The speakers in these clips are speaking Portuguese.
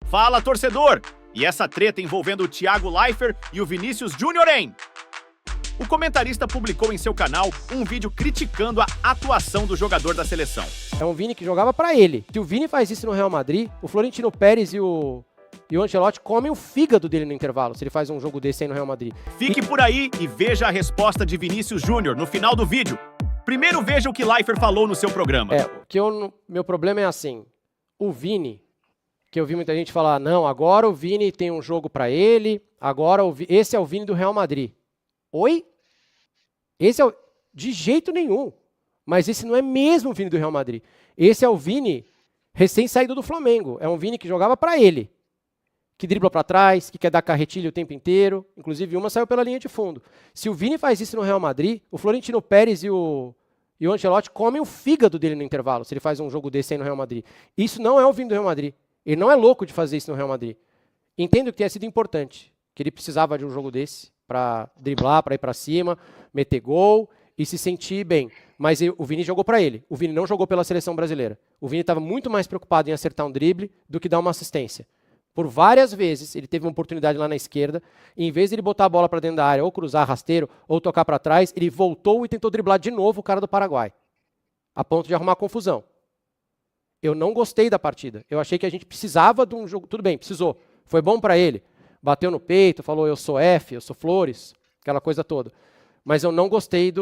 Fala, torcedor! E essa treta envolvendo o Thiago Leifert e o Vinícius Júnior, hein? O comentarista publicou em seu canal um vídeo criticando a atuação do jogador da seleção. É um Vini que jogava pra ele. Se o Vini faz isso no Real Madrid, o Florentino Pérez e o Ancelotti comem o fígado dele no intervalo, se ele faz um jogo desse aí no Real Madrid. Fique por aí e veja a resposta de Vinícius Júnior no final do vídeo. Primeiro veja o que Leifert falou no seu programa. Meu problema é assim, o Vini, que eu vi muita gente falar, não, agora o Vini tem um jogo pra ele, agora esse é o Vini do Real Madrid. Oi? De jeito nenhum. Mas esse não é mesmo o Vini do Real Madrid. Esse é o Vini recém-saído do Flamengo. É um Vini que jogava pra ele. Que dribla pra trás, que quer dar carretilha o tempo inteiro. Inclusive uma saiu pela linha de fundo. Se o Vini faz isso no Real Madrid, o Florentino Pérez e o Ancelotti comem o fígado dele no intervalo, se ele faz um jogo desse aí no Real Madrid. Isso não é o Vini do Real Madrid. Ele não é louco de fazer isso no Real Madrid. Entendo que tenha sido importante, que ele precisava de um jogo desse para driblar, para ir para cima, meter gol e se sentir bem. Mas o Vini jogou para ele. O Vini não jogou pela seleção brasileira. O Vini estava muito mais preocupado em acertar um drible do que dar uma assistência. Por várias vezes, ele teve uma oportunidade lá na esquerda, e em vez de ele botar a bola para dentro da área, ou cruzar rasteiro, ou tocar para trás, ele voltou e tentou driblar de novo o cara do Paraguai, a ponto de arrumar confusão. Eu não gostei da partida. Eu achei que a gente precisava de um jogo. Tudo bem, precisou. Foi bom para ele. Bateu no peito, falou eu sou F, eu sou Flores, aquela coisa toda. Mas eu não gostei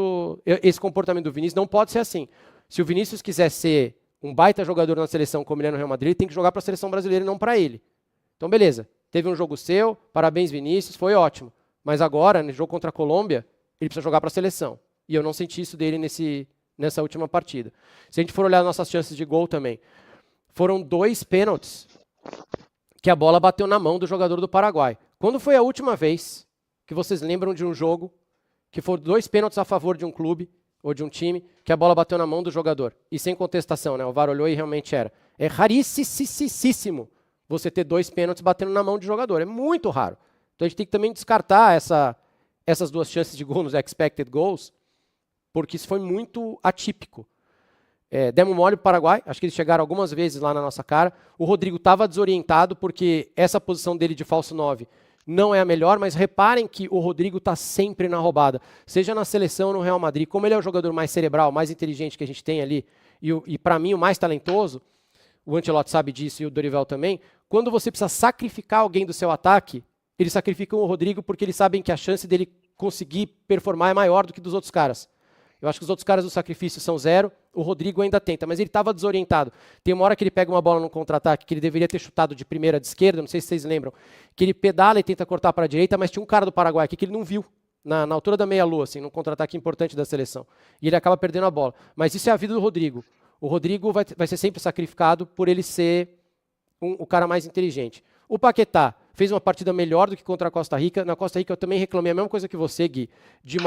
esse comportamento do Vinícius. Não pode ser assim. Se o Vinícius quiser ser um baita jogador na seleção como ele é no Real Madrid, ele tem que jogar para a seleção brasileira e não para ele. Então, beleza. Teve um jogo seu, parabéns, Vinícius, foi ótimo. Mas agora, no jogo contra a Colômbia, ele precisa jogar para a seleção. E eu não senti isso dele nessa última partida. Se a gente for olhar nossas chances de gol também, foram 2 pênaltis que a bola bateu na mão do jogador do Paraguai. Quando foi a última vez que vocês lembram de um jogo que foram 2 pênaltis a favor de um clube ou de um time que a bola bateu na mão do jogador? E sem contestação, né? O VAR olhou e realmente era. É raríssimo você ter 2 pênaltis batendo na mão de jogador. É muito raro. Então a gente tem que também descartar essas 2 chances de gol nos expected goals, porque isso foi muito atípico. Demos mole para o Paraguai, acho que eles chegaram algumas vezes lá na nossa cara. O Rodrigo estava desorientado, porque essa posição dele de falso 9 não é a melhor, mas reparem que o Rodrigo está sempre na roubada. Seja na seleção ou no Real Madrid, como ele é o jogador mais cerebral, mais inteligente que a gente tem ali, e para mim o mais talentoso, o Ancelotti sabe disso e o Dorival também, quando você precisa sacrificar alguém do seu ataque, eles sacrificam o Rodrigo porque eles sabem que a chance dele conseguir performar é maior do que dos outros caras. Eu acho que os outros caras do sacrifício são 0, o Rodrigo ainda tenta, mas ele estava desorientado. Tem uma hora que ele pega uma bola no contra-ataque que ele deveria ter chutado de primeira, de esquerda, não sei se vocês lembram, que ele pedala e tenta cortar para a direita, mas tinha um cara do Paraguai aqui que ele não viu, na altura da meia-lua, assim, num contra-ataque importante da seleção. E ele acaba perdendo a bola. Mas isso é a vida do Rodrigo. O Rodrigo vai ser sempre sacrificado por ele ser o cara mais inteligente. O Paquetá fez uma partida melhor do que contra a Costa Rica. Na Costa Rica eu também reclamei a mesma coisa que você, Gui, de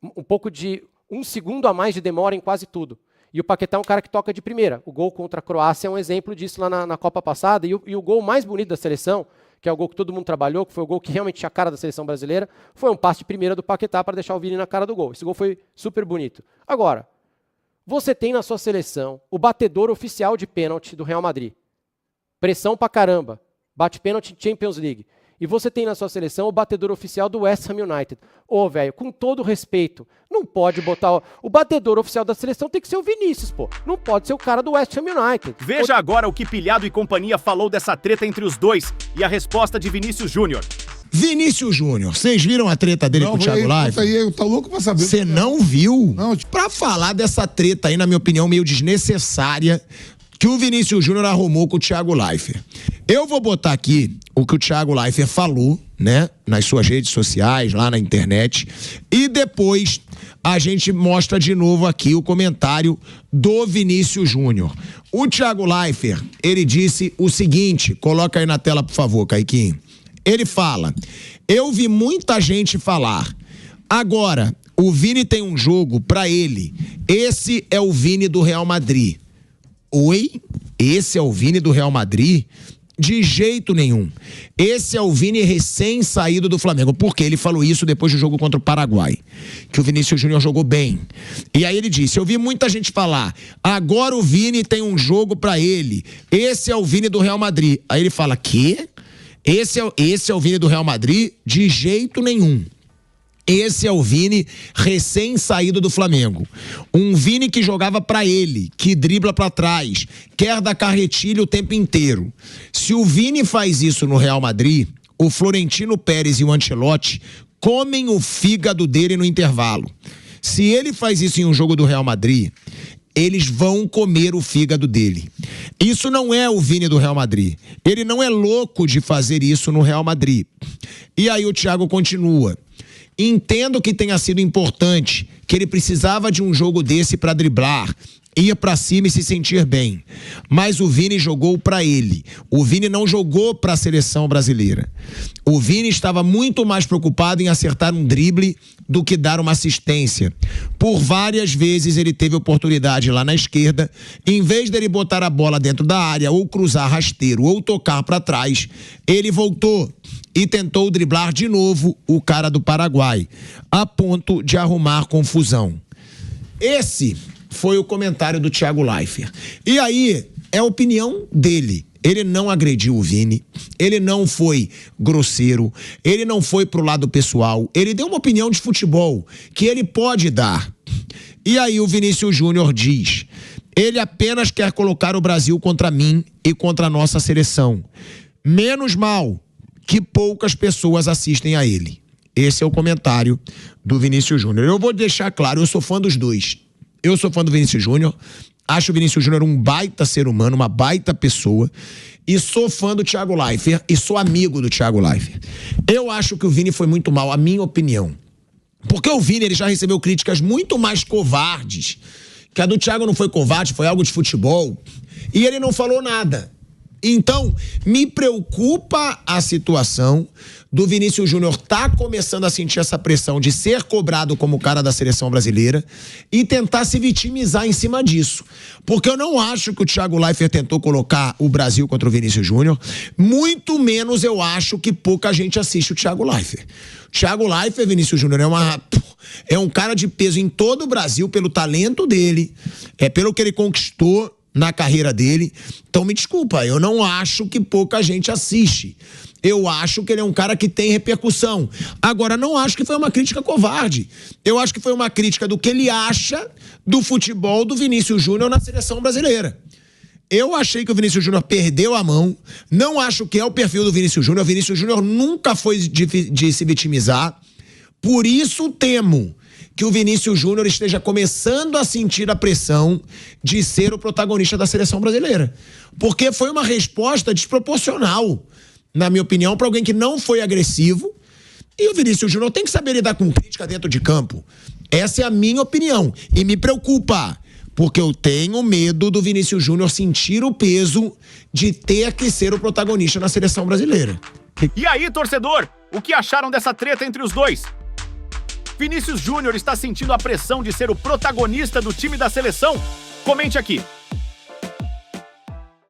um pouco de 1 segundo a mais de demora em quase tudo. E o Paquetá é um cara que toca de primeira. O gol contra a Croácia é um exemplo disso lá na Copa passada. E o gol mais bonito da seleção, que é o gol que todo mundo trabalhou, que foi o gol que realmente tinha a cara da seleção brasileira, foi um passe de primeira do Paquetá para deixar o Vini na cara do gol. Esse gol foi super bonito. Agora, você tem na sua seleção o batedor oficial de pênalti do Real Madrid. Pressão pra caramba. Bate pênalti em Champions League. E você tem na sua seleção o batedor oficial do West Ham United. Velho, com todo respeito, não pode botar... O batedor oficial da seleção tem que ser o Vinícius, pô. Não pode ser o cara do West Ham United. Veja agora o que Pilhado e companhia falou dessa treta entre os dois e a resposta de Vinícius Júnior. Vinícius Júnior, vocês viram a treta dele com o Thiago Leifert? Eu tô louco pra saber. Você não viu? Não. Pra falar dessa treta aí, na minha opinião, meio desnecessária, que o Vinícius Júnior arrumou com o Thiago Leifert. Eu vou botar aqui o que o Thiago Leifert falou, né, nas suas redes sociais, lá na internet, e depois a gente mostra de novo aqui o comentário do Vinícius Júnior. O Thiago Leifert, ele disse o seguinte, coloca aí na tela, por favor, Caiquinho. Ele fala, eu vi muita gente falar, agora, o Vini tem um jogo pra ele, esse é o Vini do Real Madrid. Oi? Esse é o Vini do Real Madrid? De jeito nenhum. Esse é o Vini recém-saído do Flamengo. Por quê? Ele falou isso depois do jogo contra o Paraguai. Que o Vinícius Júnior jogou bem. E aí ele disse, eu vi muita gente falar, agora o Vini tem um jogo pra ele. Esse é o Vini do Real Madrid. Aí ele fala, quê? Esse é o Vini do Real Madrid? De jeito nenhum. Esse é o Vini recém-saído do Flamengo. Um Vini que jogava pra ele, que dribla pra trás, quer dar carretilha o tempo inteiro. Se o Vini faz isso no Real Madrid, o Florentino Pérez e o Ancelotti comem o fígado dele no intervalo. Se ele faz isso em um jogo do Real Madrid, eles vão comer o fígado dele. Isso não é o Vini do Real Madrid. Ele não é louco de fazer isso no Real Madrid. E aí o Thiago continua. Entendo que tenha sido importante, que ele precisava de um jogo desse para driblar, ir pra cima e se sentir bem. Mas o Vini jogou pra ele. O Vini não jogou pra seleção brasileira. O Vini estava muito mais preocupado em acertar um drible do que dar uma assistência. Por várias vezes ele teve oportunidade lá na esquerda, em vez dele botar a bola dentro da área, ou cruzar rasteiro, ou tocar pra trás, ele voltou e tentou driblar de novo o cara do Paraguai, a ponto de arrumar confusão. Esse foi o comentário do Thiago Leifert. E aí, é a opinião dele. Ele não agrediu o Vini, ele não foi grosseiro, ele não foi pro lado pessoal, ele deu uma opinião de futebol que ele pode dar. E aí o Vinícius Júnior diz, ele apenas quer colocar o Brasil contra mim e contra a nossa seleção. Menos mal que poucas pessoas assistem a ele. Esse é o comentário do Vinícius Júnior. Eu vou deixar claro, eu sou fã dos dois. Eu sou fã do Vinícius Júnior, acho o Vinícius Júnior um baita ser humano, uma baita pessoa, e sou fã do Thiago Leifert e sou amigo do Thiago Leifert. Eu acho que o Vini foi muito mal, a minha opinião. Porque o Vini ele já recebeu críticas muito mais covardes, que a do Thiago não foi covarde, foi algo de futebol, e ele não falou nada. Então, me preocupa a situação do Vinícius Júnior começando a sentir essa pressão de ser cobrado como cara da seleção brasileira e tentar se vitimizar em cima disso. Porque eu não acho que o Thiago Leifert tentou colocar o Brasil contra o Vinícius Júnior, muito menos eu acho que pouca gente assiste o Thiago Leifert. O Thiago Leifert, Vinícius Júnior, é um cara de peso em todo o Brasil pelo talento dele, pelo que ele conquistou na carreira dele. Então me desculpa, eu não acho que pouca gente assiste. Eu acho que ele é um cara que tem repercussão. Agora, não acho que foi uma crítica covarde. Eu acho que foi uma crítica do que ele acha do futebol do Vinícius Júnior na seleção brasileira. Eu achei que o Vinícius Júnior perdeu a mão. Não acho que é o perfil do Vinícius Júnior. O Vinícius Júnior nunca foi de se vitimizar. Por isso temo que o Vinícius Júnior esteja começando a sentir a pressão de ser o protagonista da seleção brasileira. Porque foi uma resposta desproporcional, na minha opinião, para alguém que não foi agressivo. E o Vinícius Júnior tem que saber lidar com crítica dentro de campo. Essa é a minha opinião. E me preocupa, porque eu tenho medo do Vinícius Júnior sentir o peso de ter que ser o protagonista na seleção brasileira. E aí, torcedor, o que acharam dessa treta entre os dois? Vinícius Júnior está sentindo a pressão de ser o protagonista do time da seleção? Comente aqui.